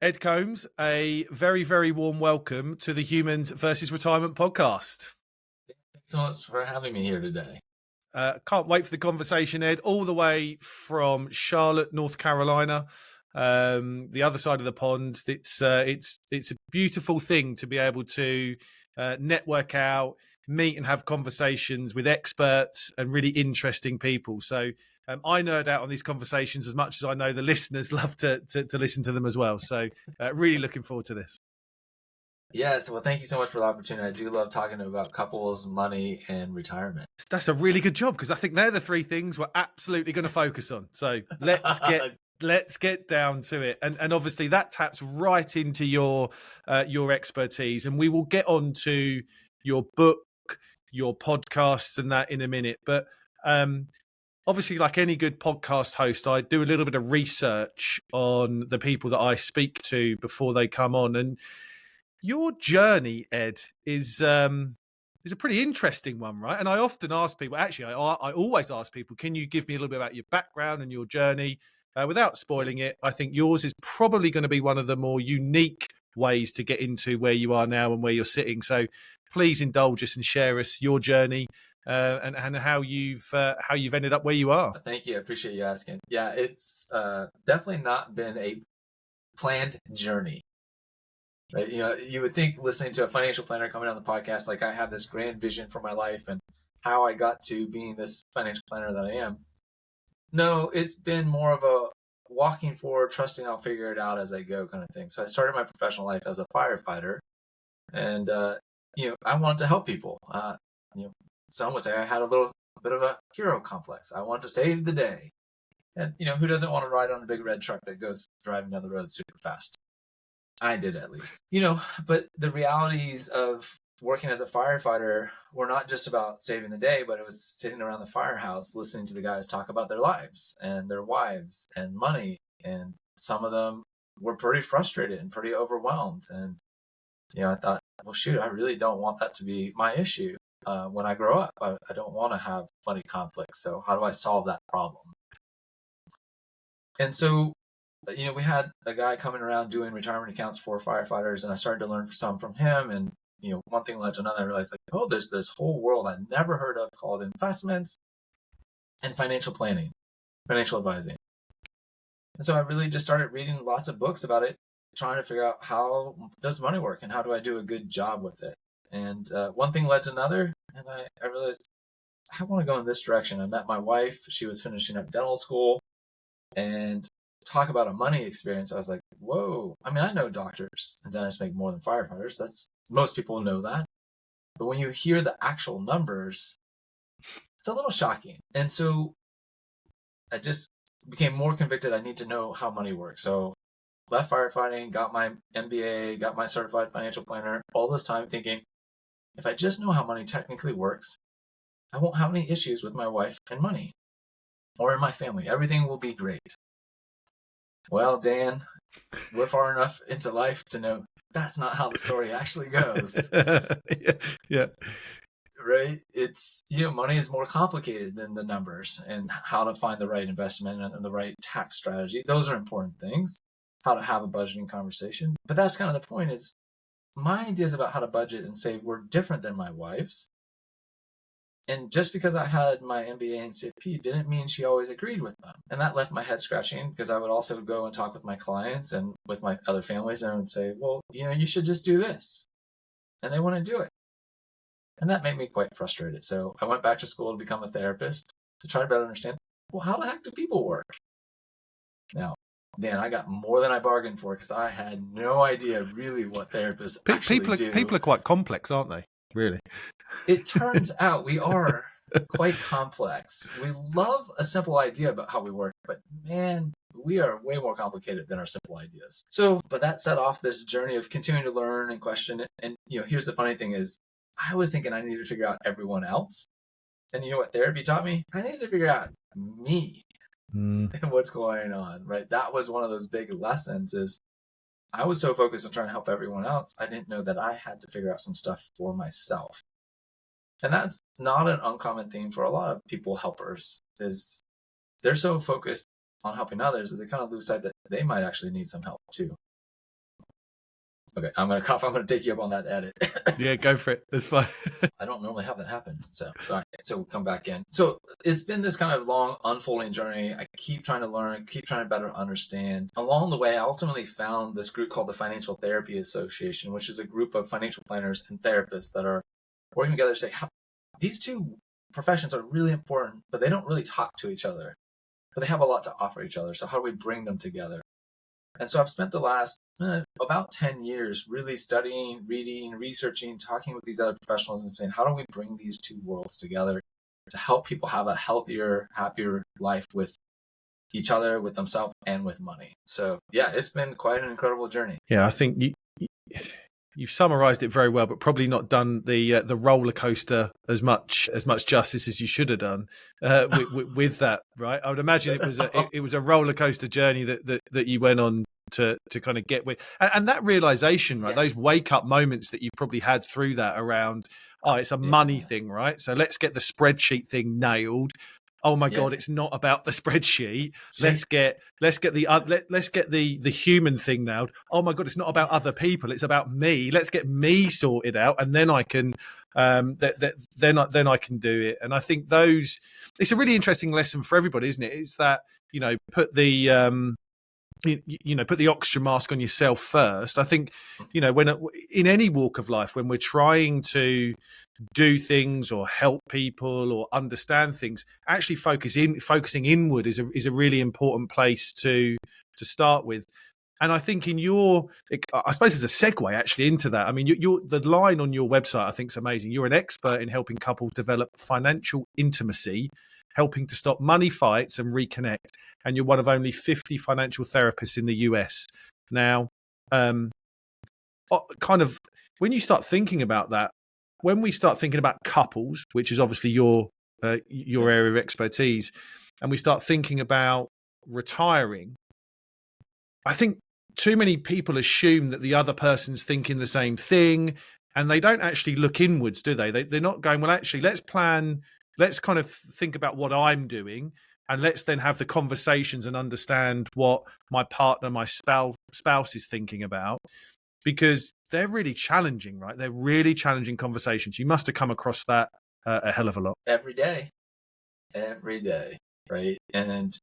Ed Combs, a very, very warm welcome to the Humans versus Retirement podcast. Thanks so much for having me here today. Can't wait for the conversation, Ed, all the way from Charlotte, North Carolina, the other side of the pond. It's a beautiful thing to be able to network out, meet and have conversations with experts and really interesting people. So I nerd out on these conversations as much as I know the listeners love to listen to them as well. So really looking forward to this. Yes, well, thank you so much for the opportunity. I do love talking about couples, money, and retirement. That's a really good job because I think they're the three things we're absolutely going to focus on. So let's get down to it, and obviously that taps right into your expertise, and we will get on to your book, your podcasts, and that in a minute. But obviously, like any good podcast host, I do a little bit of research on the people that I speak to before they come on, and your journey, Ed, is a pretty interesting one, right? And I often ask people, actually, I always ask people, can you give me a little bit about your background and your journey? Without spoiling it, I think yours is probably going to be one of the more unique ways to get into where you are now and where you're sitting. So please indulge us and share us your journey and how you've ended up where you are. Thank you. I appreciate you asking. Yeah, it's definitely not been a planned journey. Right? You know, you would think listening to a financial planner coming on the podcast, like I have this grand vision for my life and how I got to being this financial planner that I am. No, it's been more of a walking forward, trusting I'll figure it out as I go kind of thing. So I started my professional life as a firefighter, and I wanted to help people. Some would say I had a little bit of a hero complex. I wanted to save the day, and who doesn't want to ride on a big red truck that goes driving down the road super fast? I did, at least. But the realities of working as a firefighter were not just about saving the day, but it was sitting around the firehouse listening to the guys talk about their lives and their wives and money. And some of them were pretty frustrated and pretty overwhelmed. And, I thought, well, shoot, I really don't want that to be my issue when I grow up. I don't want to have money conflicts. So how do I solve that problem? And so we had a guy coming around doing retirement accounts for firefighters, and I started to learn some from him. And, one thing led to another. I realized, there's this whole world I'd never heard of called investments and financial planning, financial advising. And so I really just started reading lots of books about it, trying to figure out how does money work and how do I do a good job with it. And one thing led to another, and I realized I want to go in this direction. I met my wife. She was finishing up dental school, and talk about a money experience. I was like, whoa. I mean, I know doctors and dentists make more than firefighters. Most people know that. But when you hear the actual numbers, it's a little shocking. And so I just became more convicted. I need to know how money works. So left firefighting, got my MBA, got my certified financial planner, all this time thinking, if I just know how money technically works, I won't have any issues with my wife and money or in my family. Everything will be great. Well, Dan, we're far enough into life to know that's not how the story actually goes. Yeah. Right? It's, money is more complicated than the numbers, and how to find the right investment and the right tax strategy. Those are important things. How to have a budgeting conversation. But that's kind of the point, is my ideas about how to budget and save were different than my wife's. And just because I had my MBA and CFP didn't mean she always agreed with them. And that left my head scratching, because I would also go and talk with my clients and with my other families, and I would say, well, you should just do this. And they wouldn't do it. And that made me quite frustrated. So I went back to school to become a therapist to try to better understand, well, how the heck do people work? Now, Dan, I got more than I bargained for, because I had no idea really what therapists actually do. People are quite complex, aren't they? Really? It turns out we are quite complex. We love a simple idea about how we work, but man, we are way more complicated than our simple ideas. So, but that set off this journey of continuing to learn and question it. And, here's the funny thing is, I was thinking I needed to figure out everyone else. And you know what therapy taught me? I needed to figure out me and what's going on, right? That was one of those big lessons, is I was so focused on trying to help everyone else, I didn't know that I had to figure out some stuff for myself. And that's not an uncommon theme for a lot of people helpers, is they're so focused on helping others that they kind of lose sight that they might actually need some help too. Okay, I'm gonna cough. I'm gonna take you up on that edit. Yeah, go for it. That's fine. I don't normally have that happen. So sorry. So we'll come back in. So it's been this kind of long unfolding journey. I keep trying to learn, keep trying to better understand. Along the way, I ultimately found this group called the Financial Therapy Association, which is a group of financial planners and therapists that are working together to say, these two professions are really important, but they don't really talk to each other. But they have a lot to offer each other. So how do we bring them together? And so I've spent the last about 10 years really studying, reading, researching, talking with these other professionals and saying, how do we bring these two worlds together to help people have a healthier, happier life with each other, with themselves, and with money? So yeah, it's been quite an incredible journey. Yeah, I think you've summarized it very well, but probably not done the roller coaster as much justice as you should have done with that, right? I would imagine it was a roller coaster journey that you went on to kind of get with, and that realization, right? Those wake up moments that you've probably had through that around, it's a money thing, right? So let's get the spreadsheet thing nailed. Oh my God, it's not about the spreadsheet. Let's get the human thing nailed. Oh my God, it's not about other people. It's about me. Let's get me sorted out, and then I can then I can do it. And I think it's a really interesting lesson for everybody, isn't it? It's that, put the put the oxygen mask on yourself first. I think, when in any walk of life, when we're trying to do things or help people or understand things, actually focusing inward is a really important place to start with. And I think I suppose as a segue actually into that, I mean, the line on your website I think is amazing. You're an expert in helping couples develop financial intimacy, helping to stop money fights and reconnect. And you're one of only 50 financial therapists in the US. Now, kind of when you start thinking about that, when we start thinking about couples, which is obviously your area of expertise, and we start thinking about retiring, I think too many people assume that the other person's thinking the same thing, and they don't actually look inwards, do they? They're not going, well, actually, let's kind of think about what I'm doing, and let's then have the conversations and understand what my partner, my spouse is thinking about, because they're really challenging, right? They're really challenging conversations. You must have come across that a hell of a lot. Every day, right? And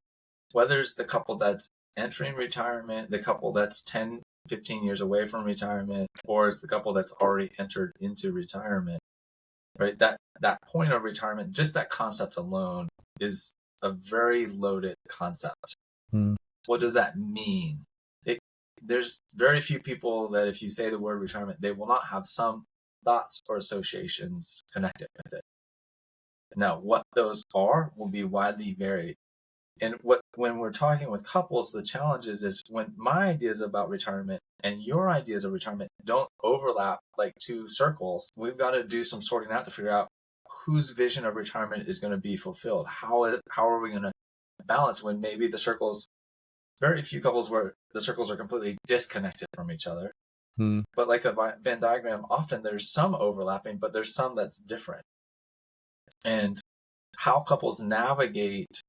whether it's the couple that's entering retirement, the couple that's 10, 15 years away from retirement, or it's the couple that's already entered into retirement, right? That point of retirement, just that concept alone is a very loaded concept. What does that mean? There's very few people that if you say the word retirement, they will not have some thoughts or associations connected with it. Now, what those are will be widely varied. And when we're talking with couples, the challenge is when my ideas about retirement and your ideas of retirement don't overlap like two circles, we've got to do some sorting out to figure out whose vision of retirement is going to be fulfilled. How are we going to balance when maybe very few couples where the circles are completely disconnected from each other. But like a Venn diagram, often there's some overlapping, but there's some that's different. And how couples navigate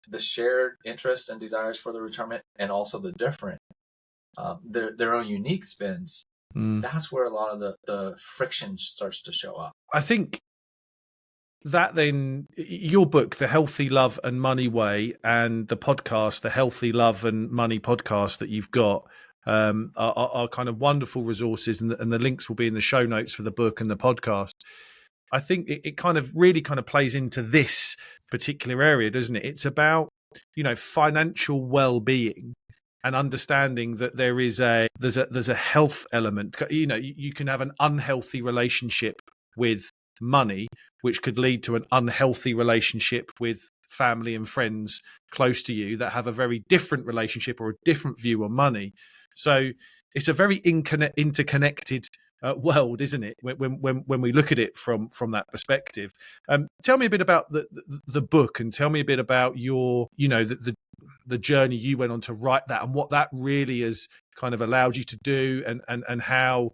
the shared interest and desires for the retirement and also the different, their own unique spins, that's where a lot of the friction starts to show up. I think that then your book, The Healthy Love and Money Way, and the podcast, The Healthy Love and Money Podcast that you've got, are kind of wonderful resources, and the links will be in the show notes for the book and the podcast. I think it kind of really kind of plays into this particular area, doesn't it? It's about, financial well-being and understanding that there's a health element. You can have an unhealthy relationship with money, which could lead to an unhealthy relationship with family and friends close to you that have a very different relationship or a different view on money. So it's a very interconnected world, isn't it? When we look at it from that perspective. Tell me a bit about the book, and tell me a bit about your, the journey you went on to write that, and what that really has kind of allowed you to do, and how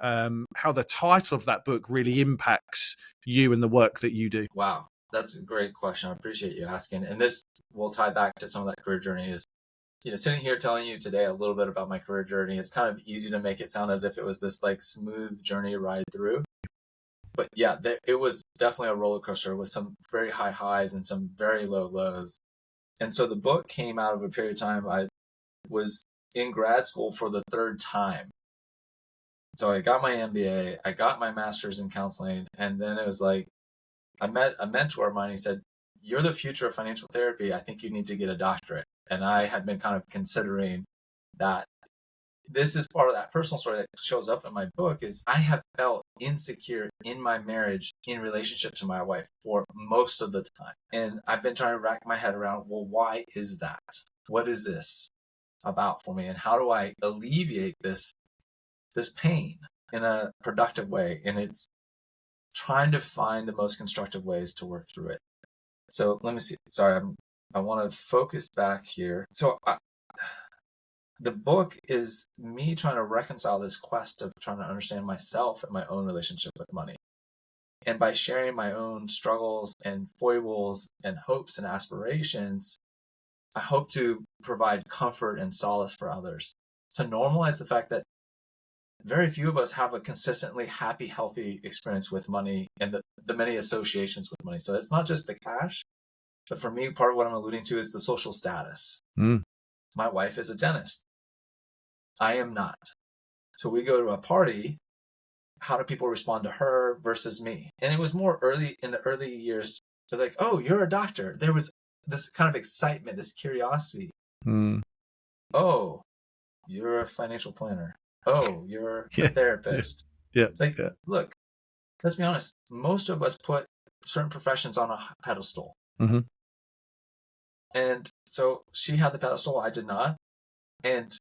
the title of that book really impacts you and the work that you do. Wow, that's a great question. I appreciate you asking. And this will tie back to some of that career journey. Is sitting here telling you today a little bit about my career journey, it's kind of easy to make it sound as if it was this like smooth journey ride through. But yeah, it was definitely a roller coaster with some very high highs and some very low lows. And so the book came out of a period of time. I was in grad school for the third time. So I got my MBA, I got my master's in counseling, and then it was like, I met a mentor of mine. He said, "You're the future of financial therapy. I think you need to get a doctorate." And I had been kind of considering that. This is part of that personal story that shows up in my book is I have felt insecure in my marriage in relationship to my wife for most of the time. And I've been trying to rack my head around, well, why is that? What is this about for me? And how do I alleviate this pain in a productive way? And it's trying to find the most constructive ways to work through it. So let me see. Sorry, I want to focus back here. So the book is me trying to reconcile this quest of trying to understand myself and my own relationship with money. And by sharing my own struggles and foibles and hopes and aspirations, I hope to provide comfort and solace for others, to normalize the fact that very few of us have a consistently happy, healthy experience with money and the many associations with money. So it's not just the cash, but for me, part of what I'm alluding to is the social status. My wife is a dentist. I am not. So we go to a party. How do people respond to her versus me? And it was more early in the early years. They're like, "Oh, you're a doctor." There was this kind of excitement, this curiosity. Oh, you're a financial planner. Oh, you're a therapist. Look, let's be honest. Most of us put certain professions on a pedestal. And so she had the pedestal, I did not. And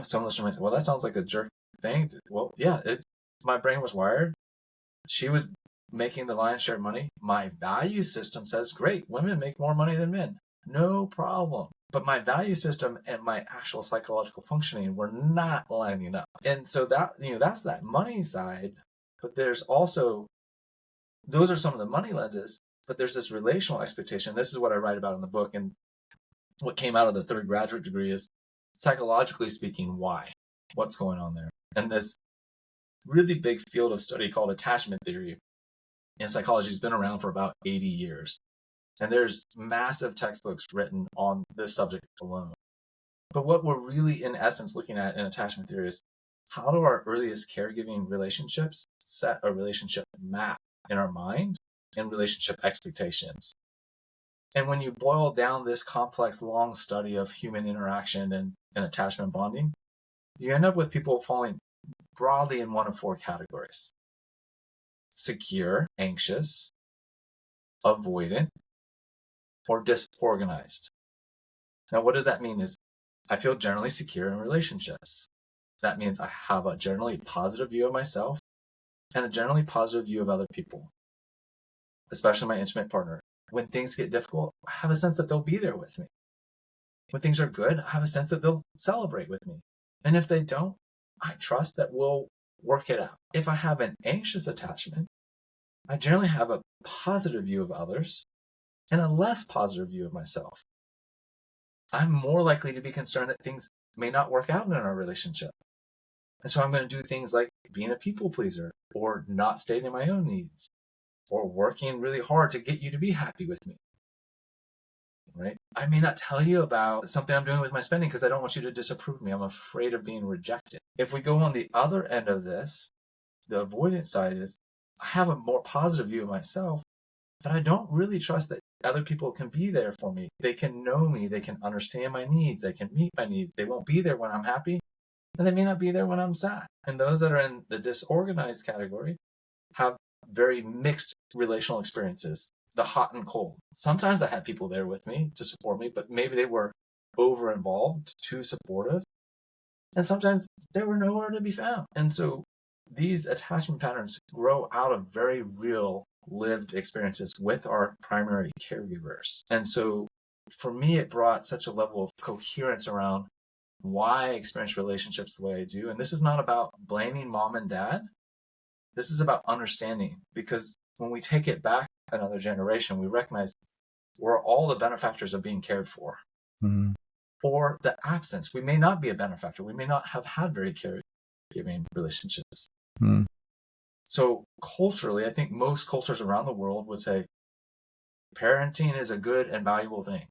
some listeners might say, well, that sounds like a jerk thing. Well, yeah, my brain was wired. She was making the lion's share of money. My value system says, great, women make more money than men. No problem. But my value system and my actual psychological functioning were not lining up. And so that's that money side. But there's also, those are some of the money lenses, but there's this relational expectation. This is what I write about in the book. And what came out of the third graduate degree is, psychologically speaking, why? What's going on there? And this really big field of study called attachment theory in psychology has been around for about 80 years. And there's massive textbooks written on this subject alone. But what we're really, in essence, looking at in attachment theory is, how do our earliest caregiving relationships set a relationship map in our mind and relationship expectations? And when you boil down this complex, long study of human interaction and attachment bonding, you end up with people falling broadly in one of four categories: secure, anxious, avoidant, or disorganized. Now, what does that mean is, I feel generally secure in relationships. That means I have a generally positive view of myself and a generally positive view of other people, especially my intimate partner. When things get difficult, I have a sense that they'll be there with me. When things are good, I have a sense that they'll celebrate with me. And if they don't, I trust that we'll work it out. If I have an anxious attachment, I generally have a positive view of others and a less positive view of myself. I'm more likely to be concerned that things may not work out in our relationship. And so I'm going to do things like being a people pleaser, or not stating my own needs, or working really hard to get you to be happy with me. Right? I may not tell you about something I'm doing with my spending because I don't want you to disapprove me. I'm afraid of being rejected. If we go on the other end of this, the avoidant side is, I have a more positive view of myself, but I don't really trust that other people can be there for me. They can know me. They can understand my needs. They can meet my needs. They won't be there when I'm happy, and they may not be there when I'm sad. And those that are in the disorganized category have very mixed relational experiences, the hot and cold. Sometimes I had people there with me to support me, but maybe they were over involved, too supportive. And sometimes they were nowhere to be found. And so these attachment patterns grow out of very real lived experiences with our primary caregivers. And so for me, it brought such a level of coherence around why I experience relationships the way I do. And this is not about blaming mom and dad. This is about understanding, because when we take it back another generation, we recognize we're all the benefactors of being cared for. or the absence. We may not be a benefactor. We may not have had very caregiving relationships. Mm. So culturally, I think most cultures around the world would say parenting is a good and valuable thing.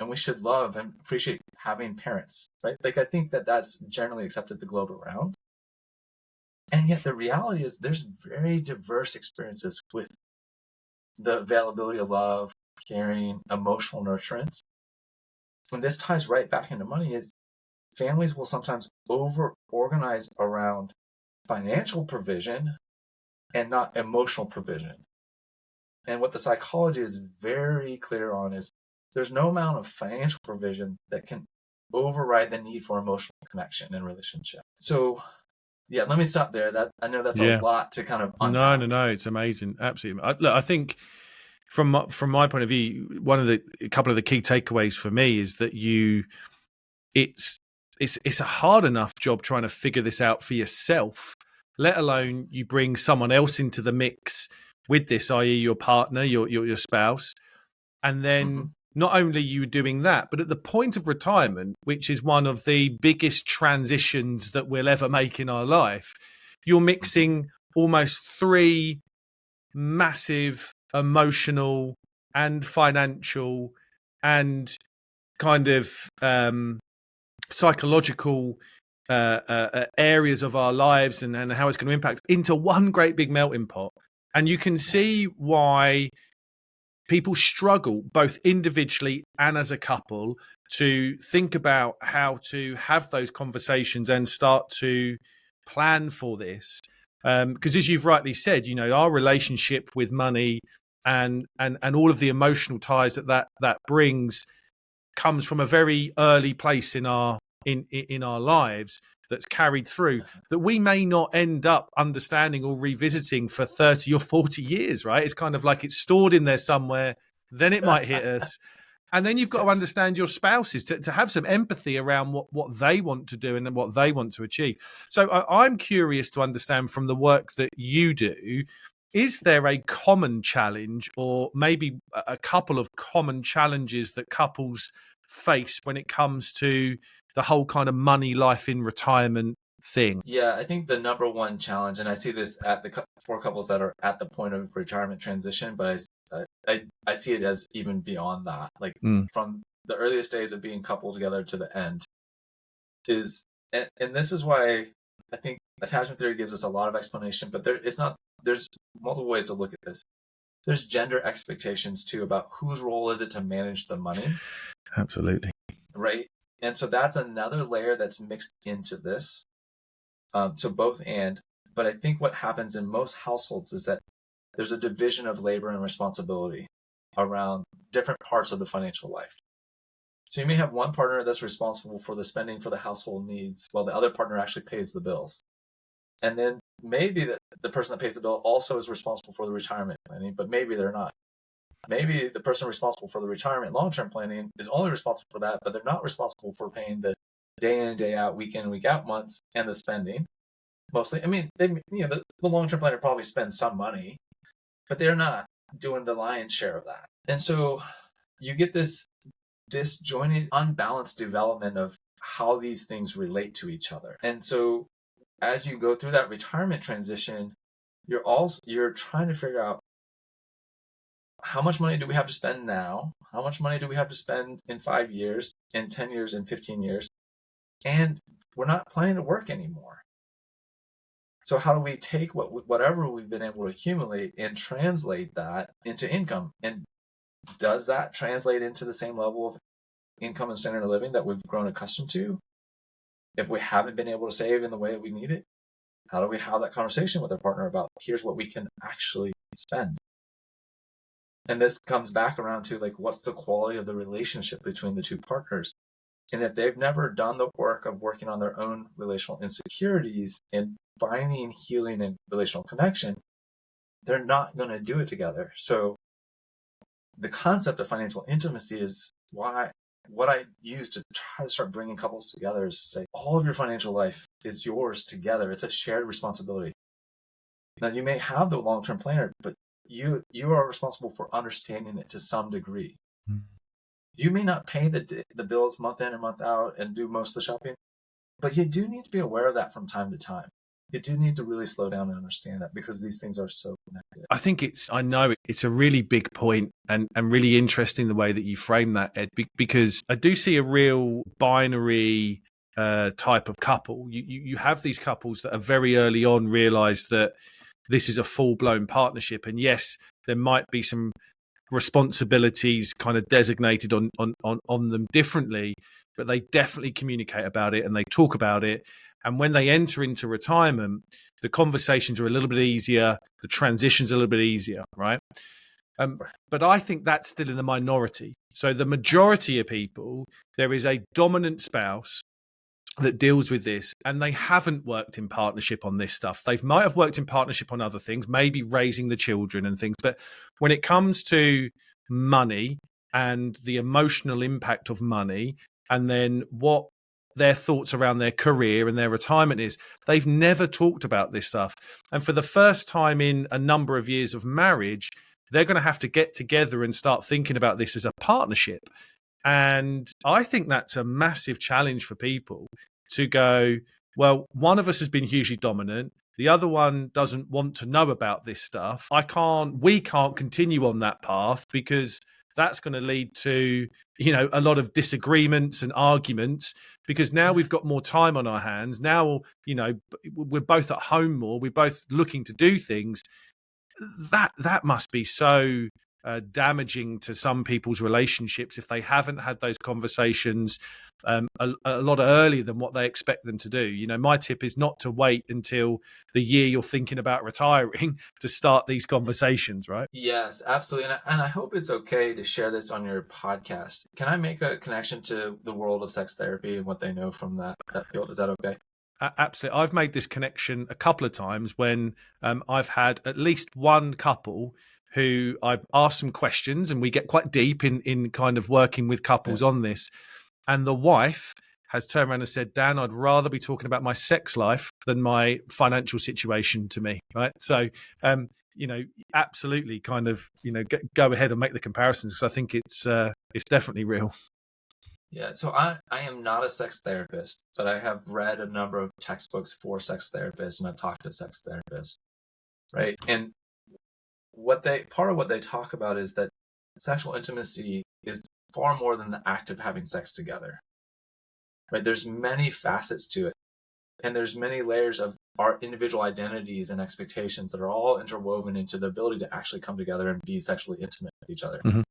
And we should love and appreciate having parents, right? Like, I think that that's generally accepted the globe around. And yet the reality is there's very diverse experiences with the availability of love, caring, emotional nurturance. And this ties right back into money. Is families will sometimes over organize around financial provision and not emotional provision. And what the psychology is very clear on is there's no amount of financial provision that can override the need for emotional connection and relationship. So yeah, let me stop there. That I know that's a lot to kind of unpack. No, it's amazing. Absolutely. Look, I think from my point of view, a couple of the key takeaways for me is that it's a hard enough job trying to figure this out for yourself, let alone you bring someone else into the mix with this, i.e. your partner, your spouse. And then not only you doing that, but at the point of retirement, which is one of the biggest transitions that we'll ever make in our life, you're mixing almost three massive emotional and financial and kind of psychological areas of our lives and how it's going to impact into one great big melting pot. And you can see why people struggle both individually and as a couple to think about how to have those conversations and start to plan for this. Because as you've rightly said, our relationship with money and all of the emotional ties that brings comes from a very early place in our lives that's carried through that we may not end up understanding or revisiting for 30 or 40 years, right? It's kind of like it's stored in there somewhere, then it might hit us. And then you've got to understand your spouses to have some empathy around what they want to do and what they want to achieve. So I'm curious to understand from the work that you do, is there a common challenge or maybe a couple of common challenges that couples face when it comes to the whole kind of money life in retirement thing? Yeah, I think the number one challenge, and I see this at for couples that are at the point of retirement transition, but I see it as even beyond that, like from the earliest days of being coupled together to the end, is and this is why I think attachment theory gives us a lot of explanation, but there's multiple ways to look at this. There's gender expectations too about whose role is it to manage the money. Absolutely. Right. And so that's another layer that's mixed into this. So both but I think what happens in most households is that there's a division of labor and responsibility around different parts of the financial life. So you may have one partner that's responsible for the spending for the household needs, while the other partner actually pays the bills. And then maybe the person that pays the bill also is responsible for the retirement planning, but maybe they're not. Maybe the person responsible for the retirement long-term planning is only responsible for that, but they're not responsible for paying the day in and day out, week in and week out months and the spending. Mostly, I mean, the long-term planner probably spends some money, but they're not doing the lion's share of that. And so you get this disjointed, unbalanced development of how these things relate to each other. And so as you go through that retirement transition, you're trying to figure out how much money do we have to spend now? How much money do we have to spend in 5 years, in 10 years, in 15 years? And we're not planning to work anymore. So how do we take whatever we've been able to accumulate and translate that into income? And does that translate into the same level of income and standard of living that we've grown accustomed to? If we haven't been able to save in the way that we need it, how do we have that conversation with our partner about here's what we can actually spend? And this comes back around to like, what's the quality of the relationship between the two partners? And if they've never done the work of working on their own relational insecurities and finding healing and relational connection, they're not going to do it together. So the concept of financial intimacy is what I use to try to start bringing couples together is to say, all of your financial life is yours together. It's a shared responsibility. Now, you may have the long-term planner, but you are responsible for understanding it to some degree. You may not pay the bills month in and month out and do most of the shopping, but you do need to be aware of that from time to time. You do need to really slow down and understand that, because these things are so connected. I know it's a really big point, and really interesting the way that you frame that, Ed, because I do see a real binary type of couple. You have these couples that are very early on realize that this is a full blown partnership, and yes, there might be some responsibilities kind of designated on them differently, but they definitely communicate about it and they talk about it. And when they enter into retirement, the conversations are a little bit easier, the transition's a little bit easier, right? But I think that's still in the minority. So the majority of people, there is a dominant spouse that deals with this, and they haven't worked in partnership on this stuff. They might have worked in partnership on other things, maybe raising the children and things. But when it comes to money and the emotional impact of money, and then what their thoughts around their career and their retirement is, they've never talked about this stuff. And for the first time in a number of years of marriage, they're going to have to get together and start thinking about this as a partnership. And I think that's a massive challenge for people to go, well, one of us has been hugely dominant. The other one doesn't want to know about this stuff. We can't continue on that path, because that's going to lead to, a lot of disagreements and arguments, because now we've got more time on our hands. Now, we're both at home more. We're both looking to do things. That must be so damaging to some people's relationships if they haven't had those conversations a lot earlier than what they expect them to do. My tip is not to wait until the year you're thinking about retiring to start these conversations, right? Yes, absolutely. And I hope it's okay to share this on your podcast. Can I make a connection to the world of sex therapy and what they know from that field? Is that okay? Absolutely. I've made this connection a couple of times when I've had at least one couple who I've asked some questions, and we get quite deep in kind of working with couples on this. And the wife has turned around and said, Dan, I'd rather be talking about my sex life than my financial situation to me. Right. So, absolutely kind of, go ahead and make the comparisons, because I think it's definitely real. Yeah, so I am not a sex therapist, but I have read a number of textbooks for sex therapists, and I've talked to sex therapists, right? And part of what they talk about is that sexual intimacy is far more than the act of having sex together, right? There's many facets to it, and there's many layers of our individual identities and expectations that are all interwoven into the ability to actually come together and be sexually intimate with each other. Mm-hmm.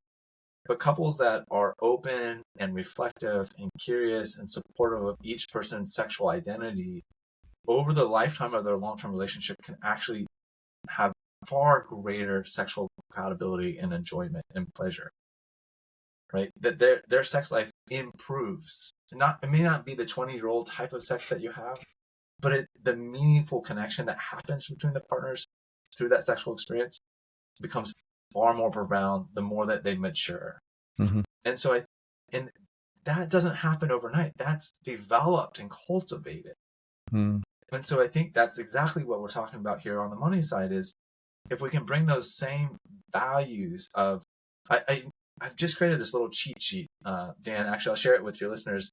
But couples that are open and reflective and curious and supportive of each person's sexual identity over the lifetime of their long-term relationship can actually have far greater sexual compatibility and enjoyment and pleasure, right? That their sex life improves. It may not be the 20-year-old type of sex that you have, but the meaningful connection that happens between the partners through that sexual experience becomes far more profound the more that they mature. Mm-hmm. And so and that doesn't happen overnight. That's developed and cultivated. Mm. And so I think that's exactly what we're talking about here on the money side, is if we can bring those same values of, I've just created this little cheat sheet, Dan, actually I'll share it with your listeners,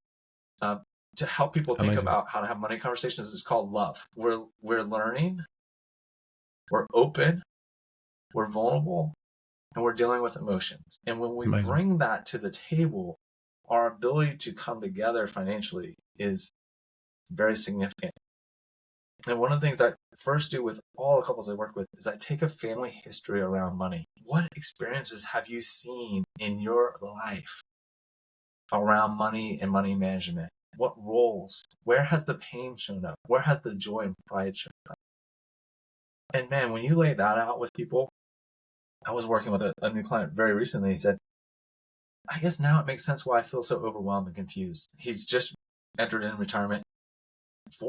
to help people think Amazing. about how to have money conversations. It's called love. We're learning, we're open, we're vulnerable, and we're dealing with emotions. And when we Amazing. bring that to the table, our ability to come together financially is very significant. And one of the things I first do with all the couples I work with is I take a family history around money. What experiences have you seen in your life around money and money management? What roles? Where has the pain shown up? Where has the joy and pride shown up? And man, when you lay that out with people, I was working with a new client very recently. He said, I guess now it makes sense why I feel so overwhelmed and confused. He's just entered in retirement,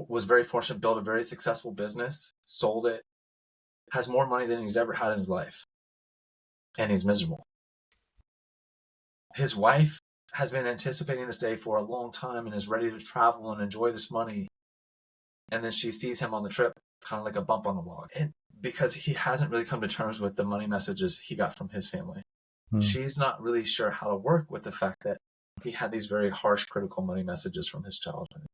was very fortunate, built a very successful business, sold it, has more money than he's ever had in his life, and he's miserable. His wife has been anticipating this day for a long time and is ready to travel and enjoy this money. And then she sees him on the trip, kind of like a bump on the log. And because he hasn't really come to terms with the money messages he got from his family. She's not really sure how to work with the fact that he had these very harsh, critical money messages from his childhood.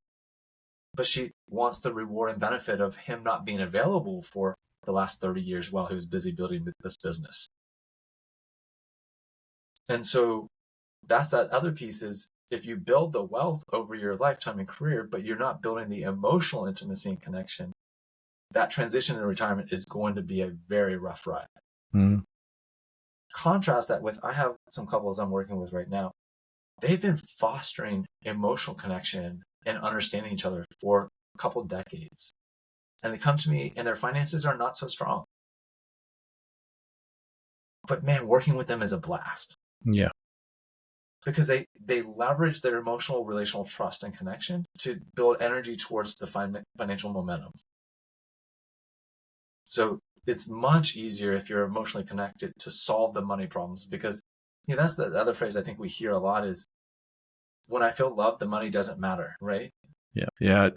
But she wants the reward and benefit of him not being available for the last 30 years while he was busy building this business. And so that's that other piece is if you build the wealth over your lifetime and career, but you're not building the emotional intimacy and connection, that transition in retirement is going to be a very rough ride. Contrast that with, I have some couples I'm working with right now. They've been fostering emotional connection and understanding each other for a couple of decades. And they come to me and their finances are not so strong. But man, working with them is a blast. Yeah. Because they leverage their emotional relational trust and connection to build energy towards the financial momentum. So it's much easier if you're emotionally connected to solve the money problems, because that's the other phrase I think we hear a lot is, when I feel loved, the money doesn't matter, right? Yeah.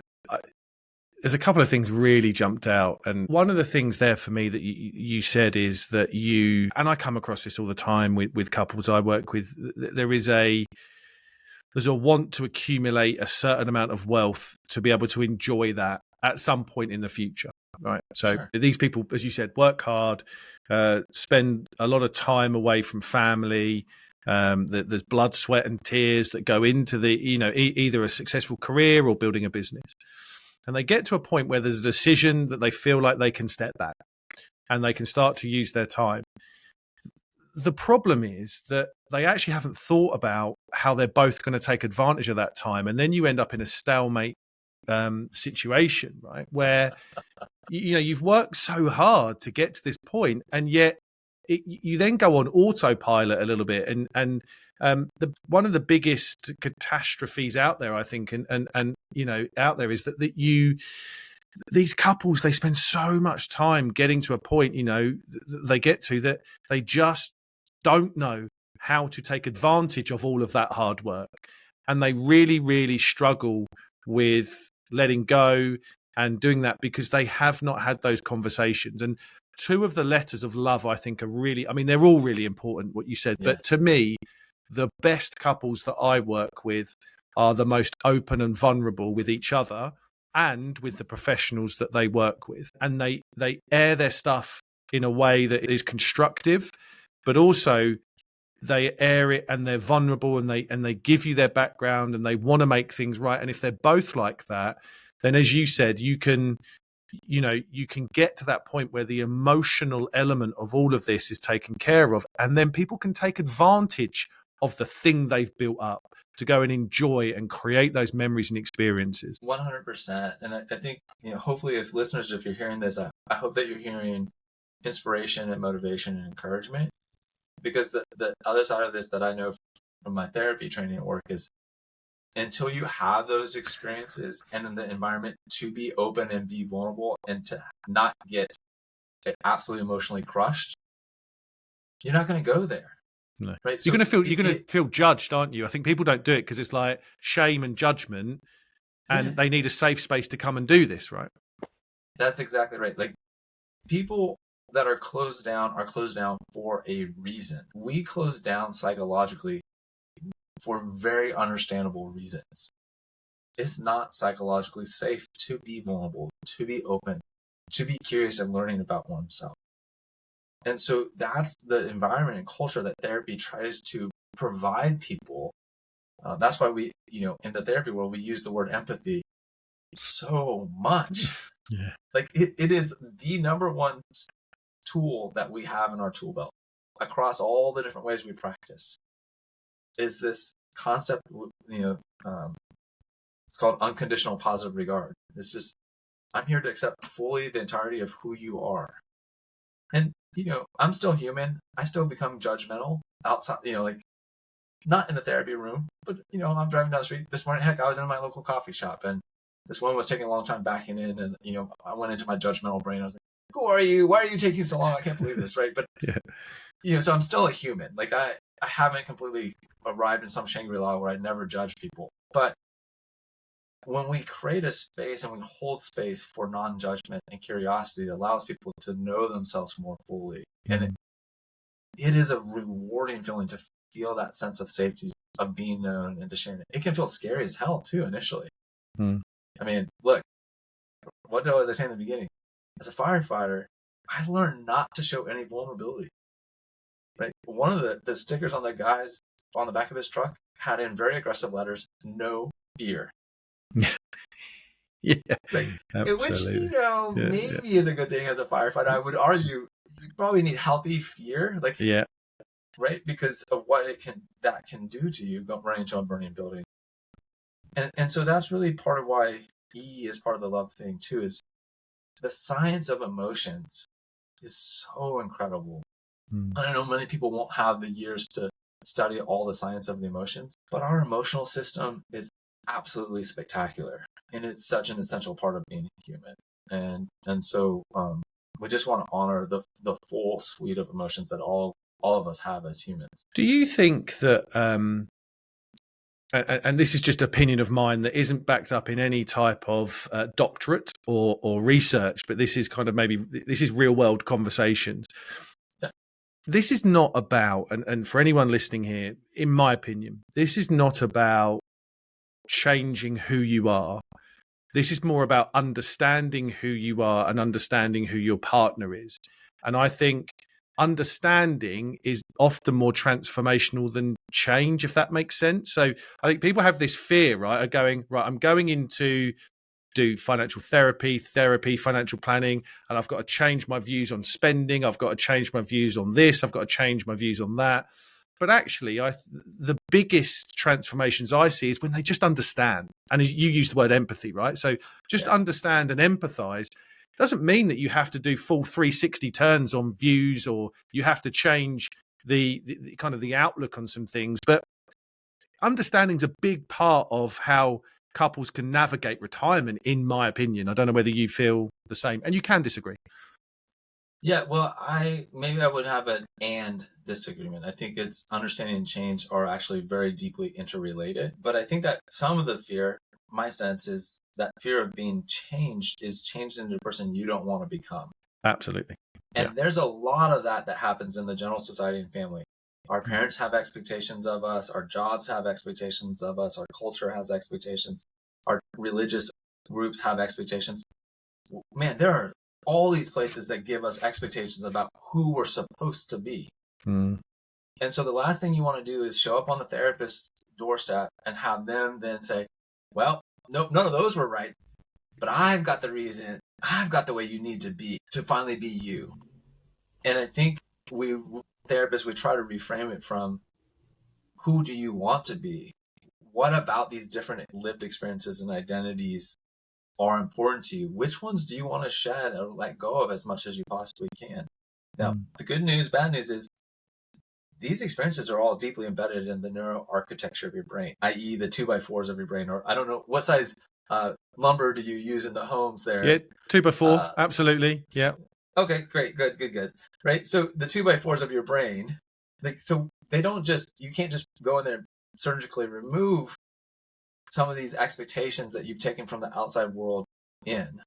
There's a couple of things really jumped out. And one of the things there for me that you said is that and I come across this all the time with couples I work with, there's a want to accumulate a certain amount of wealth to be able to enjoy that at some point in the future. Right. So These people, as you said, work hard, spend a lot of time away from family. There's blood, sweat, and tears that go into either a successful career or building a business. And they get to a point where there's a decision that they feel like they can step back and they can start to use their time. The problem is that they actually haven't thought about how they're both going to take advantage of that time. And then you end up in a stalemate situation, right? Where you've worked so hard to get to this point, and yet you then go on autopilot a little bit. And one of the biggest catastrophes out there, I think, and out there is that these couples, they spend so much time getting to a point, they get to that they just don't know how to take advantage of all of that hard work, and they really, really struggle with letting go and doing that because they have not had those conversations. And two of the letters of love, I think, are really, they're all really important, what you said. Yeah. But to me, the best couples that I work with are the most open and vulnerable with each other and with the professionals that they work with. And they air their stuff in a way that is constructive, but also they air it and they're vulnerable and they give you their background and they want to make things right. And if they're both like that, then as you said, you can get to that point where the emotional element of all of this is taken care of. And then people can take advantage of the thing they've built up to go and enjoy and create those memories and experiences. 100%. And I think, hopefully if listeners, if you're hearing this, I hope that you're hearing inspiration and motivation and encouragement. Because the other side of this that I know from my therapy training at work is, until you have those experiences and in the environment to be open and be vulnerable and to not get absolutely emotionally crushed, you're not going to go there. No. Right? You're going to feel judged, aren't you? I think people don't do it because it's like shame and judgment, and they need a safe space to come and do this, right? That's exactly right. Like, people that are closed down for a reason. We close down psychologically for very understandable reasons. It's not psychologically safe to be vulnerable, to be open, to be curious and learning about oneself. And so that's the environment and culture that therapy tries to provide people. That's why we, in the therapy world, we use the word empathy so much. Yeah. Like it is the number one tool that we have in our tool belt across all the different ways we practice. Is this concept, it's called unconditional positive regard. It's just, I'm here to accept fully the entirety of who you are. And, I'm still human. I still become judgmental outside, not in the therapy room, but, I'm driving down the street this morning. Heck, I was in my local coffee shop and this one was taking a long time backing in. And, I went into my judgmental brain. I was like, who are you? Why are you taking so long? I can't believe this. Right. But, so I'm still a human. Like I haven't completely arrived in some Shangri-La where I never judge people. But when we create a space and we hold space for non-judgment and curiosity, it allows people to know themselves more fully. And it is a rewarding feeling to feel that sense of safety of being known and to sharing it. It can feel scary as hell too initially. Mm. I mean, look, what was I saying in the beginning? As a firefighter, I learned not to show any vulnerability. Right? One of the stickers on the guy's on the back of his truck had in very aggressive letters, "No fear." Yeah, Right? Which, absolutely. maybe is a good thing as a firefighter. I would argue you probably need healthy fear, like, Yeah. right, because of what that can do to you running into a burning building. And so that's really part of why E is part of the love thing too, is the science of emotions is so incredible. Mm. I know many people won't have the years to study all the science of the emotions, but our emotional system is absolutely spectacular, and it's such an essential part of being human. And so we just want to honor the full suite of emotions that all of us have as humans. Do you think that, and this is just opinion of mine that isn't backed up in any type of doctorate or research, but this is kind of this is real world conversations. Yeah. This is not about, and for anyone listening here, in my opinion, this is not about changing who you are. This is more about understanding who you are and understanding who your partner is. And I think understanding is often more transformational than change, if that makes sense. So I think people have this fear, right, of going, right, I'm going into do financial therapy, financial planning, and I've got to change my views on spending. I've got to change my views on this. I've got to change my views on that. But actually, the biggest transformations I see is when they just understand. And you use the word empathy, right? So just understand and empathize doesn't mean that you have to do full 360 turns on views or you have to change the kind of the outlook on some things. But understanding is a big part of how couples can navigate retirement, in my opinion. I don't know whether you feel the same, and you can disagree. Yeah, well, maybe I would have an and disagreement. I think it's understanding and change are actually very deeply interrelated. But I think that some of the fear, my sense is that fear of being changed is changed into the person you don't want to become. Absolutely. And there's a lot of that happens in the general society and family. Our parents have expectations of us. Our jobs have expectations of us. Our culture has expectations. Our religious groups have expectations. Man, there are all these places that give us expectations about who we're supposed to be. Mm. And so the last thing you want to do is show up on the therapist's doorstep and have them then say, well, no, none of those were right, but I've got the reason, I've got the way you need to be to finally be you. And I think therapists, we try to reframe it from who do you want to be? What about these different lived experiences and identities are important to you? Which ones do you want to shed or let go of as much as you possibly can? Now, the good news, bad news is these experiences are all deeply embedded in the neuroarchitecture of your brain, i.e. the 2x4s of your brain, or I don't know, what size lumber do you use in the homes there? Yeah, 2x4, absolutely. Yeah. Okay, great, good. Right? So the 2x4s of your brain, so they don't you can't just go in there and surgically remove some of these expectations that you've taken from the outside world in.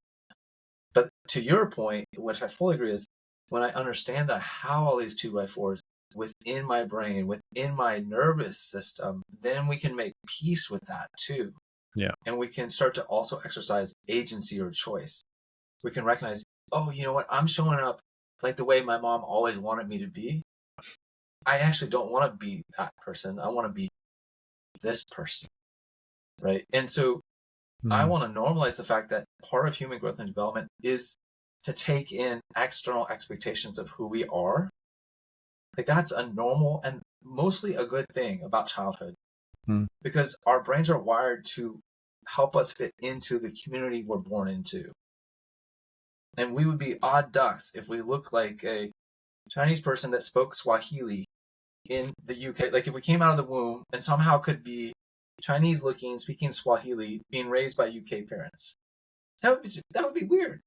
But to your point, which I fully agree, is when I understand how all these 2x4s within my brain, within my nervous system, then we can make peace with that too. Yeah. And we can start to also exercise agency or choice. We can recognize, oh, you know what? I'm showing up like the way my mom always wanted me to be. I actually don't want to be that person. I want to be this person. Right. And so I want to normalize the fact that part of human growth and development is to take in external expectations of who we are. Like that's a normal and mostly a good thing about childhood because our brains are wired to help us fit into the community we're born into. And we would be odd ducks if we looked like a Chinese person that spoke Swahili in the UK. Like if we came out of the womb and somehow could be Chinese looking, speaking Swahili, being raised by UK parents. That would be weird.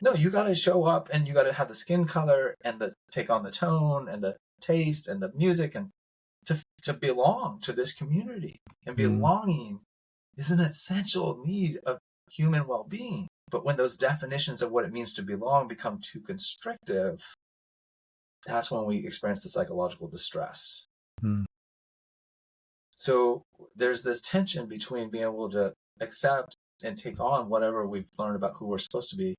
No, you got to show up and you got to have the skin color and take on the tone and the taste and the music and to belong to this community. And belonging is an essential need of human well-being. But when those definitions of what it means to belong become too constrictive, that's when we experience the psychological distress. Mm. So there's this tension between being able to accept and take on whatever we've learned about who we're supposed to be,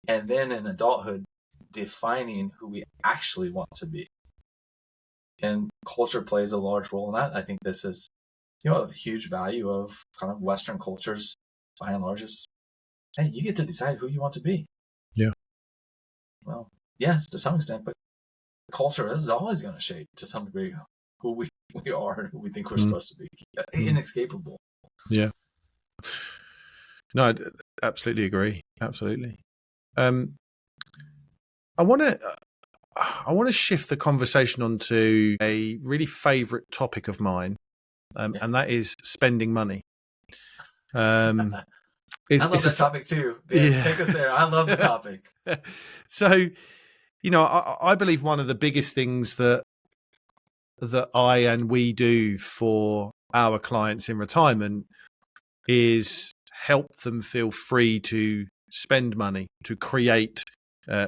and then in adulthood, defining who we actually want to be. And culture plays a large role in that. I think this is, a huge value of kind of Western cultures, by and large, is, hey, you get to decide who you want to be. Yeah. Well, yes, to some extent, but culture is always going to shape to some degree who we are and who we think we're supposed to be. Inescapable. Yeah. No, I absolutely agree. Absolutely. I want to shift the conversation onto a really favorite topic of mine, and that is spending money. I love that topic too. Dan, yeah. Take us there. I love the topic. So, I believe one of the biggest things that I and we do for our clients in retirement is help them feel free to spend money, to create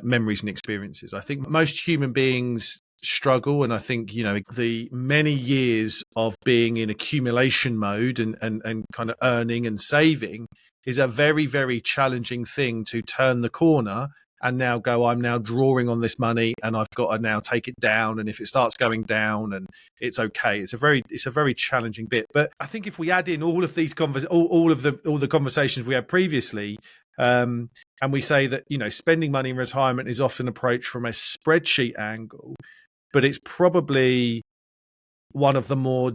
memories and experiences. I think most human beings struggle, and I think the many years of being in accumulation mode and kind of earning and saving is a very, very challenging thing to turn the corner and now go, I'm now drawing on this money and I've got to now take it down, and if it starts going down, and it's okay. It's a very challenging bit. But I think if we add in all of these all the conversations we had previously, and we say that spending money in retirement is often approached from a spreadsheet angle, but it's probably one of the more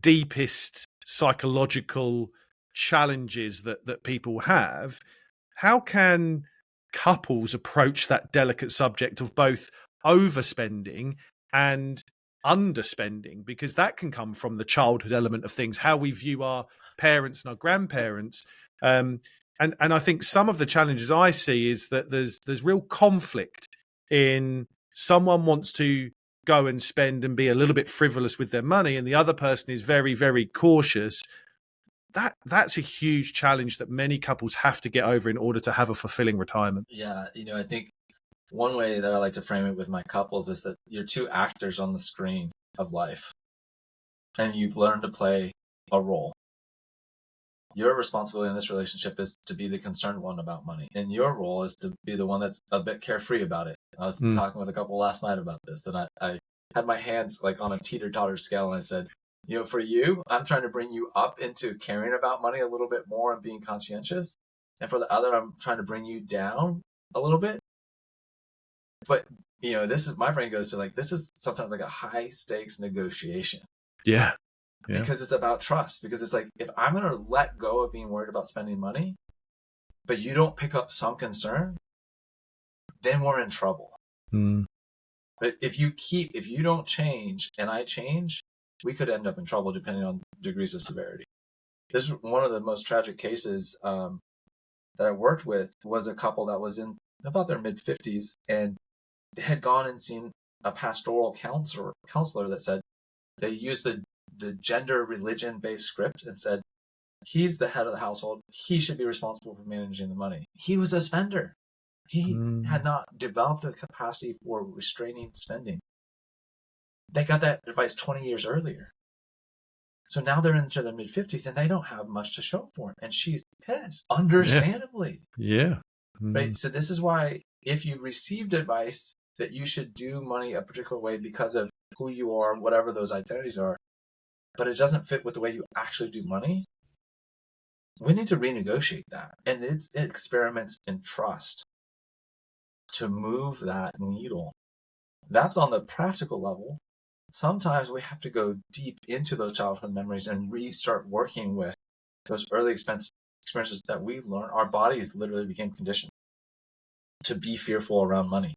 deepest psychological challenges that people have. How can couples approach that delicate subject of both overspending and underspending? Because that can come from the childhood element of things, how we view our parents and our grandparents. And I think some of the challenges I see is that there's real conflict in someone wants to go and spend and be a little bit frivolous with their money, and the other person is very, very cautious. That's a huge challenge that many couples have to get over in order to have a fulfilling retirement. Yeah, I think one way that I like to frame it with my couples is that you're two actors on the screen of life, and you've learned to play a role. Your responsibility in this relationship is to be the concerned one about money, and your role is to be the one that's a bit carefree about it. I was talking with a couple last night about this, and I had my hands like on a teeter-totter scale, and I said, for you, I'm trying to bring you up into caring about money a little bit more and being conscientious. And for the other, I'm trying to bring you down a little bit. But, this is, my brain goes to this is sometimes like a high stakes negotiation. Yeah. Because it's about trust. Because it's like, if I'm going to let go of being worried about spending money, but you don't pick up some concern, then we're in trouble. But if you don't change and I change, we could end up in trouble depending on degrees of severity. This is one of the most tragic cases that I worked with. Was a couple that was in about their mid-50s and had gone and seen a pastoral counselor that said they used the gender religion-based script and said, he's the head of the household. He should be responsible for managing the money. He was a spender. He had not developed a capacity for restraining spending. They got that advice 20 years earlier. So now they're into their mid-50s and they don't have much to show for it. And she's pissed, understandably. Yeah. Right. So this is why if you received advice that you should do money a particular way because of who you are, whatever those identities are, but it doesn't fit with the way you actually do money, we need to renegotiate that. And it's experiments in trust to move that needle. That's on the practical level. Sometimes we have to go deep into those childhood memories and restart working with those early experiences that we learned. Our bodies literally became conditioned to be fearful around money,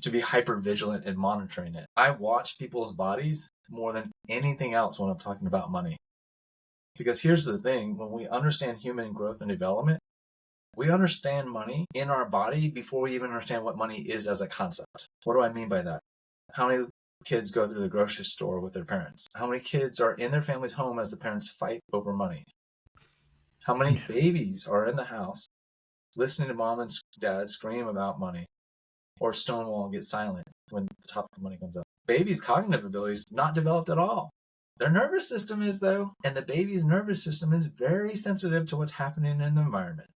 to be hyper vigilant in monitoring it. I watch people's bodies more than anything else when I'm talking about money. Because here's the thing, when we understand human growth and development, we understand money in our body before we even understand what money is as a concept. What do I mean by that? How many kids go through the grocery store with their parents? How many kids are in their family's home as the parents fight over money? How many babies are in the house listening to mom and dad scream about money? or stonewall and get silent when the topic of money comes up. Baby's cognitive abilities not developed at all. Their nervous system is, though, and the baby's nervous system is very sensitive to what's happening in the environment.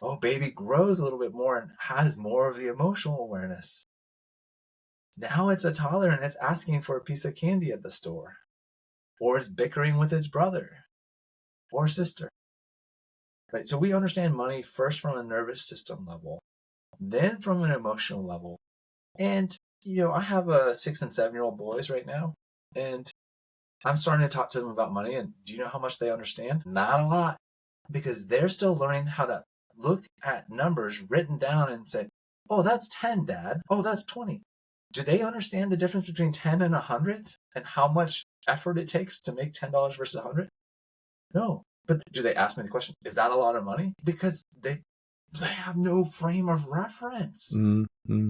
Oh, baby grows a little bit more and has more of the emotional awareness. Now it's a toddler and it's asking for a piece of candy at the store, or it's bickering with its brother or sister. Right? So we understand money first from a nervous system level, then from an emotional level. And, I have 6 and 7-year-old boys right now, and I'm starting to talk to them about money. And do you know how much they understand? Not a lot, because they're still learning how to look at numbers written down and say, oh, that's 10, Dad. Oh, that's 20. Do they understand the difference between 10 and 100 and how much effort it takes to make $10 versus 100? No. But do they ask me the question, is that a lot of money? Because they have no frame of reference. Mm-hmm.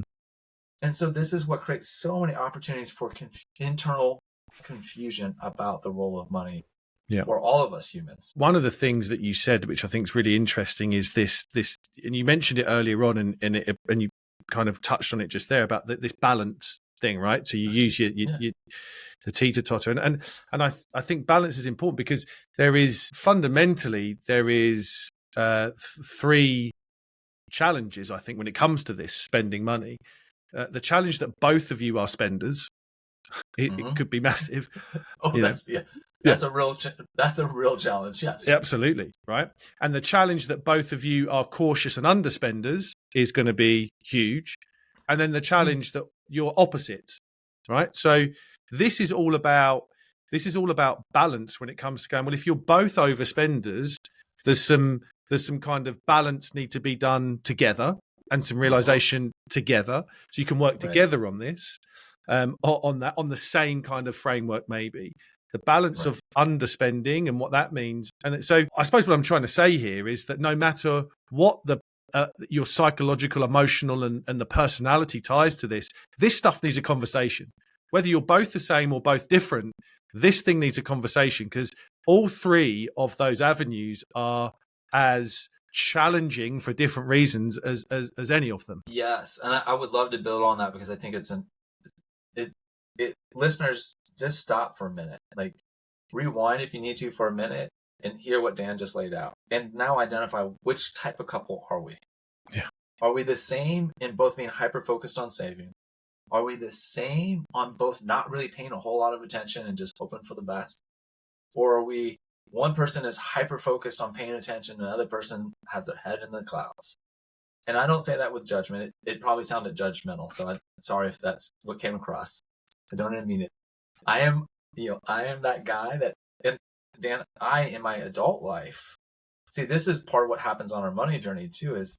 And so this is what creates so many opportunities for internal confusion about the role of money for all of us humans. One of the things that you said, which I think is really interesting, is this, and you mentioned it earlier on, and you kind of touched on it just there about this balance thing, right? So you use the teeter-totter, and I think balance is important because there is 3 challenges, I think, when it comes to this spending money. The challenge that both of you are spenders, it could be massive. That's a real challenge. Yes, absolutely, right. And the challenge that both of you are cautious and underspenders is going to be huge. And then the challenge that you're opposites, right? So this is all about balance when it comes to going, well, if you're both overspenders, there's some kind of balance need to be done together and some realization together, so you can work together on this, on the same kind of framework, maybe. The balance of underspending and what that means. And so I suppose what I'm trying to say here is that no matter what your psychological, emotional, and the personality ties to this stuff needs a conversation. Whether you're both the same or both different, this thing needs a conversation, because all 3 of those avenues are as challenging for different reasons as any of them. Yes, and I would love to build on that, because I think listeners, just stop for a minute, like rewind if you need to for a minute and hear what Dan just laid out, and now identify which type of couple are we. Are we the same in both being hyper focused on saving? Are we the same on both not really paying a whole lot of attention and just hoping for the best? Or are we, one person is hyper focused on paying attention and another person has their head in the clouds? And I don't say that with judgment. It probably sounded judgmental, so I'm sorry if that's what came across. I don't even mean it. I am that guy that, and Dan, in my adult life, see, this is part of what happens on our money journey too, is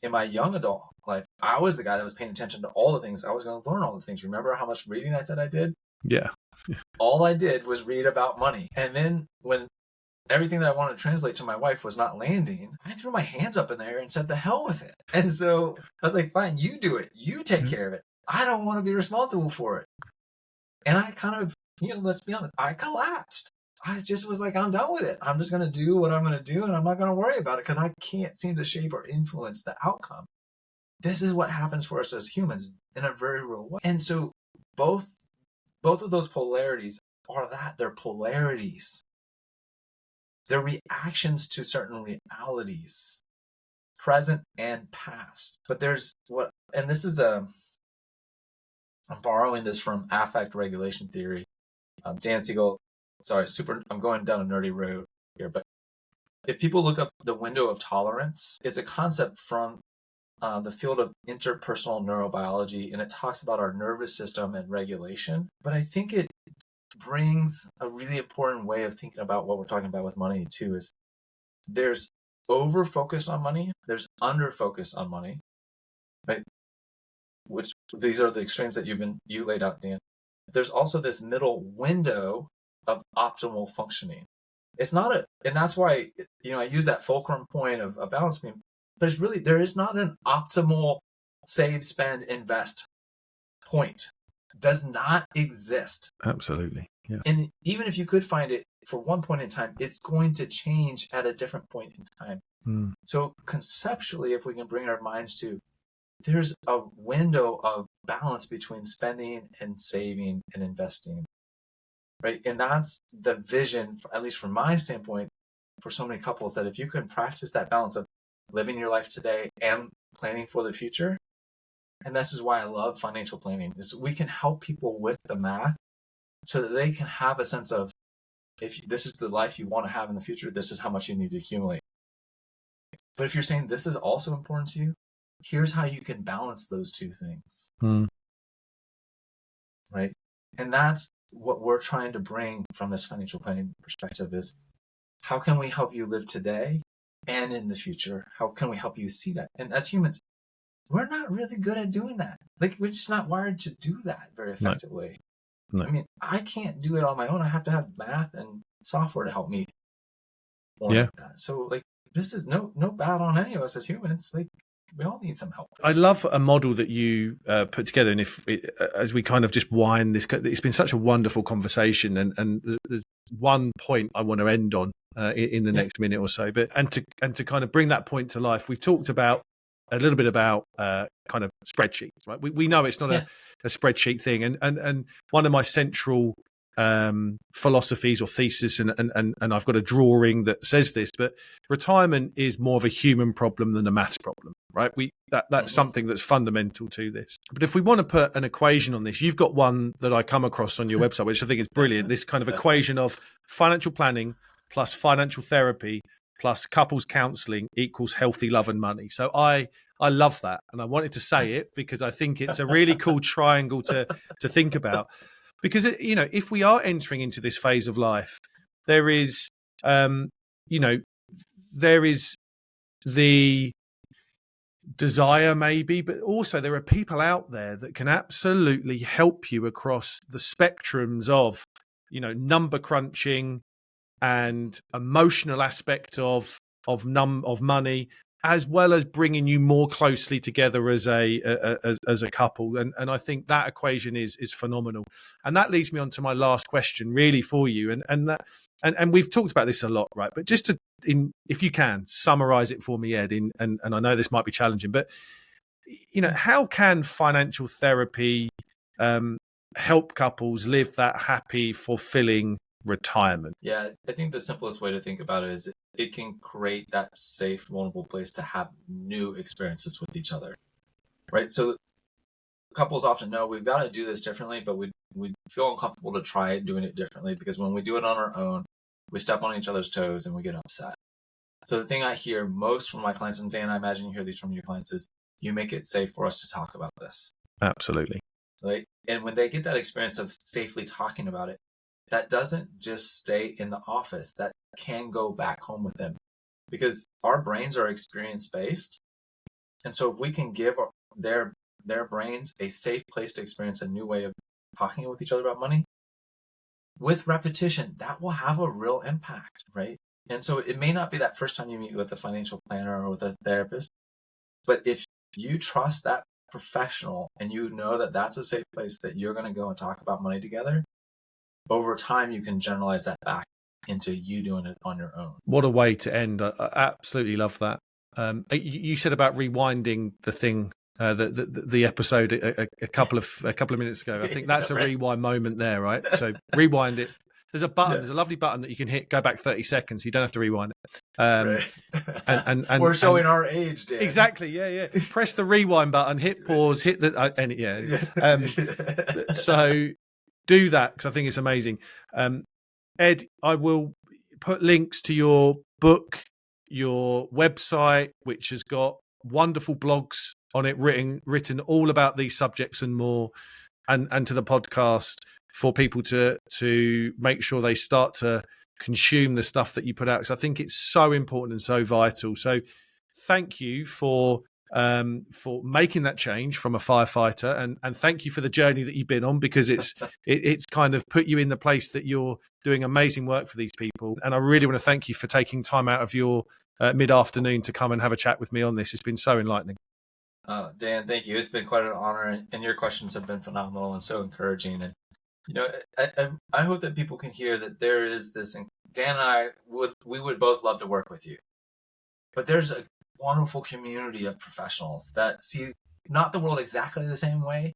in my young adult life, I was the guy that was paying attention to all the things. I was going to learn all the things. Remember how much reading I said I did? Yeah. All I did was read about money. And then when everything that I wanted to translate to my wife was not landing, I threw my hands up in the air and said, the hell with it. And so I was like, fine, you do it. You take care of it. I don't want to be responsible for it. And I kind of, let's be honest, I collapsed. I just was like, I'm done with it. I'm just going to do what I'm going to do, and I'm not going to worry about it because I can't seem to shape or influence the outcome. This is what happens for us as humans in a very real way. And so both of those polarities are that. They're polarities. They're reactions to certain realities, present and past. But there's and this is I'm borrowing this from affect regulation theory. Dan Siegel, I'm going down a nerdy road here, but if people look up the window of tolerance, it's a concept from the field of interpersonal neurobiology, and it talks about our nervous system and regulation. But I think it brings a really important way of thinking about what we're talking about with money too, is there's over focus on money, there's under focus on money, right? Which these are the extremes that you laid out, Dan. There's also this middle window of optimal functioning. It's not and that's why, I use that fulcrum point of a balance beam, but it's really, there is not an optimal save, spend, invest point. It does not exist. Absolutely. Yeah. And even if you could find it for one point in time, it's going to change at a different point in time. So conceptually, if we can bring our minds to there's a window of balance between spending and saving and investing, right? And that's the vision, at least from my standpoint, for so many couples, that if you can practice that balance of living your life today and planning for the future, and this is why I love financial planning, is we can help people with the math so that they can have a sense of, if this is the life you want to have in the future, this is how much you need to accumulate. But if you're saying this is also important to you, here's how you can balance those two things. Right? And that's what we're trying to bring from this financial planning perspective, is how can we help you live today and in the future? How can we help you see that? And as humans, we're not really good at doing that. Like, we're just not wired to do that very effectively. No. I mean, I can't do it on my own. I have to have math and software to help me orient that. So, like, this is no bad on any of us as humans. Like, we all need some help. I love a model that you put together, and as we kind of just wind this, it's been such a wonderful conversation, and there's one point I want to end on in the next minute or so, but and to kind of bring that point to life. We've talked about a little bit about kind of spreadsheets, right? We know it's not a spreadsheet thing, and one of my central philosophies or thesis, and I've got a drawing that says this, but retirement is more of a human problem than a maths problem, right? That's something that's fundamental to this. But if we want to put an equation on this, you've got one that I come across on your website, which I think is brilliant. This kind of equation of financial planning plus financial therapy plus couples counselling equals healthy love and money. So I love that, and I wanted to say it because I think it's a really cool triangle to think about. Because, if we are entering into this phase of life, there is, there is the desire maybe, but also there are people out there that can absolutely help you across the spectrums of, number crunching and emotional aspect of money, as well as bringing you more closely together as a couple, and I think that equation is phenomenal. And that leads me on to my last question, really, for you, and we've talked about this a lot, right? But just if you can summarize it for me, Ed, and I know this might be challenging, but how can financial therapy help couples live that happy, fulfilling retirement? Yeah, I think the simplest way to think about it is it can create that safe, vulnerable place to have new experiences with each other, right? So couples often know we've got to do this differently, but we feel uncomfortable to try doing it differently, because when we do it on our own, we step on each other's toes and we get upset. So the thing I hear most from my clients, and Dan, I imagine you hear these from your clients, is you make it safe for us to talk about this. Absolutely. Right? And when they get that experience of safely talking about it, that doesn't just stay in the office. That can go back home with them, because our brains are experience-based. And so if we can give their brains a safe place to experience a new way of talking with each other about money, with repetition, that will have a real impact, right? And so it may not be that first time you meet with a financial planner or with a therapist, but if you trust that professional and you know that that's a safe place that you're going to go and talk about money together, over time, you can generalize that back into you doing it on your own. What a way to end. I absolutely love that. You said about rewinding the thing, the episode a couple of minutes ago. I think that's a rewind moment there, right? So rewind it. There's a button. There's a lovely button that you can hit. Go back 30 seconds. You don't have to rewind it. Right. And we're showing our age, Dan. Exactly. Yeah. Press the rewind button. Hit pause. Hit the So do that, because I think it's amazing. Ed, I will put links to your book, your website, which has got wonderful blogs on it written all about these subjects and more, and to the podcast for people to make sure they start to consume the stuff that you put out, because I think it's so important and so vital. So thank you for making that change from a firefighter, and thank you for the journey that you've been on, because it's kind of put you in the place that you're doing amazing work for these people. And I really want to thank you for taking time out of your mid-afternoon to come and have a chat with me on this. It's been so enlightening. Dan, thank you. It's been quite an honor, and your questions have been phenomenal and so encouraging. And I hope that people can hear that there is this. Dan and I would both love to work with you, but there's a wonderful community of professionals that see not the world exactly the same way,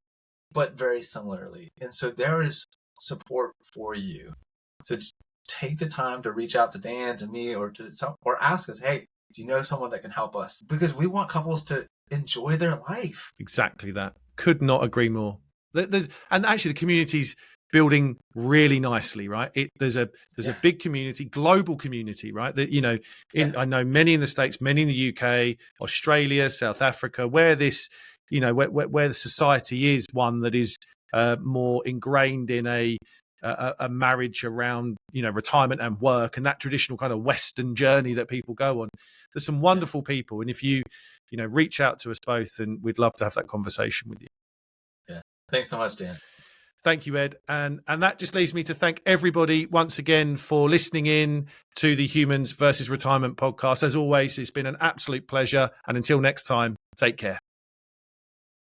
but very similarly. And so there is support for you. So just take the time to reach out to Dan, to me, or or ask us, hey, do you know someone that can help us? Because we want couples to enjoy their life. Exactly that. Could not agree more. And actually the community's building really nicely, right? There's a big community, global community, right? That, you know, I know many in the States, many in the UK, Australia, South Africa, where this, you know, where the society is one that is more ingrained in a marriage around, you know, retirement and work and that traditional kind of Western journey that people go on. There's some wonderful people, and if you know, reach out to us both, and we'd love to have that conversation with you. Yeah. Thanks so much, Dan. Thank you, Ed. And that just leaves me to thank everybody once again for listening in to the Humans versus Retirement podcast. As always, it's been an absolute pleasure. And until next time, take care.